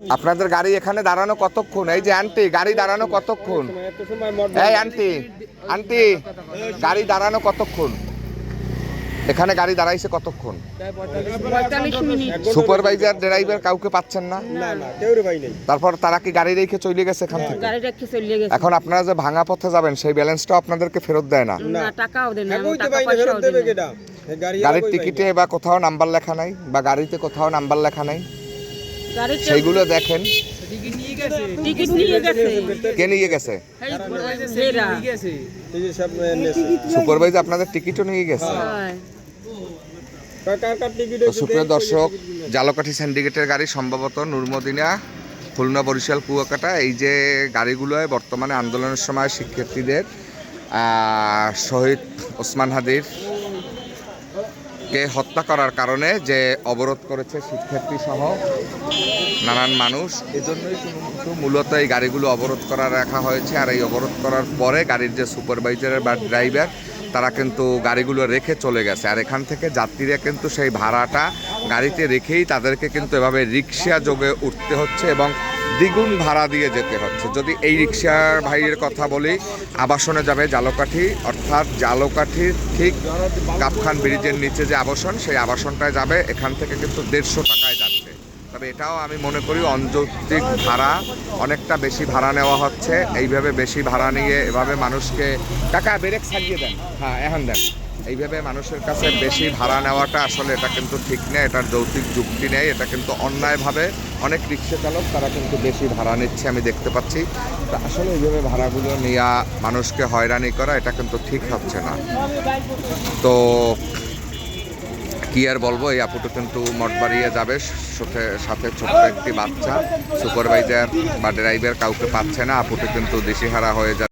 আপনাদের গাড়ি এখানে দাঁড়ানো কতক্ষণ? এই যে আন্টি, গাড়ি দাঁড়ানো কতক্ষণ? এই আন্টি, আন্টি, গাড়ি দাঁড়ানো কতক্ষণ? এখানে গাড়ি দাঁড়াইছে কতক্ষণ? 45 মিনিট। সুপারভাইজার ড্রাইভার কাউকে পাচ্ছেন না? তারপর তারা কি গাড়ি রেখে চলে গেছে এখান থেকে? গাড়ি রেখে চলে গেছে। এখন আপনারা যে ভাঙা পথে যাবেন সেই ব্যালেন্সটাও আপনাদেরকে ফেরত দেয় না? না, টাকাও দেন না, টাকা পয়সাও দেন না। গাড়ির টিকিটে বা কোথাও নাম্বার লেখা নাই, বা গাড়িতে কোথাও নাম্বার লেখা নাই, গাড়িতে সেইগুলো দেখেন। টিকিট নিয়ে গেছে। কে নিয়ে গেছে? এরা। সুপারভাইজার আপনাদের টিকিটও নিয়ে গেছে। হয়। তো সুপ্রিয় দর্শক, জালকাঠি সিন্ডিকেটের গাড়ি সম্ভবত নূরমদিনা, খুলনা, বরিশাল, কুয়াকাটা, এই যে গাড়িগুলোয় বর্তমানে আন্দোলনের সময় শিক্ষার্থীদের শহীদ ওসমান হাদির কে হত্যা করার কারণে যে অবরোধ করেছে শিক্ষার্থী সহ নানান মানুষ, এজন্যই কিন্তু মূলত এই গাড়িগুলো অবরোধ করা রাখা হয়েছে। আর এই অবরোধ করার পরে গাড়ির যে সুপারভাইজার বা ড্রাইভার তারা কিন্তু গাড়িগুলো রেখে চলে গেছে। আর এখান থেকে যাত্রীরা কিন্তু সেই ভাড়াটা গাড়িতে রেখেই তাদেরকে কিন্তু এভাবে রিক্সা যোগে উঠতে হচ্ছে এবং দ্বিগুণ ভাড়া দিয়ে যেতে হচ্ছে। যদি এই রিক্সার ভাইয়ের কথা বলি, আবাসনে যাবে জালকাঠি, অর্থাৎ জালকাঠির ঠিক গাবখান ব্রিজের নিচে যে আবাসন, সেই আবাসনটায় যাবে। এখান থেকে কিন্তু 150 টাকায় যাচ্ছে। তবে এটাও আমি মনে করি অযৌক্তিক ভাড়া, অনেকটা বেশি ভাড়া নেওয়া হচ্ছে। এইভাবে বেশি ভাড়া নিয়ে এভাবে মানুষকে টাকা ব্রেক ছাড়িয়ে দেন, হ্যাঁ এখন দেন, এইভাবে মানুষের কাছে বেশি ভাড়া নেওয়াটা আসলে এটা কিন্তু ঠিক নেই, এটার যৌক্তিক যুক্তি নেই। এটা কিন্তু অন্যায়ভাবে অনেক রিক্সা চালক তারা কিন্তু বেশি ভাড়া নিচ্ছে, আমি দেখতে পাচ্ছি। তা আসলে এইভাবে ভাড়াগুলো নেওয়া, মানুষকে হয়রানি করা, এটা কিন্তু ঠিক হচ্ছে না। তো কি আর বলবো, এই আপুটো কিন্তু মঠ বাড়িয়ে যাবে, সাথে ছোট্ট একটি বাচ্চা, সুপারভাইজার বা ড্রাইভার কাউকে পাচ্ছে না, আপুটো কিন্তু দিশেহারা হয়ে যাবে।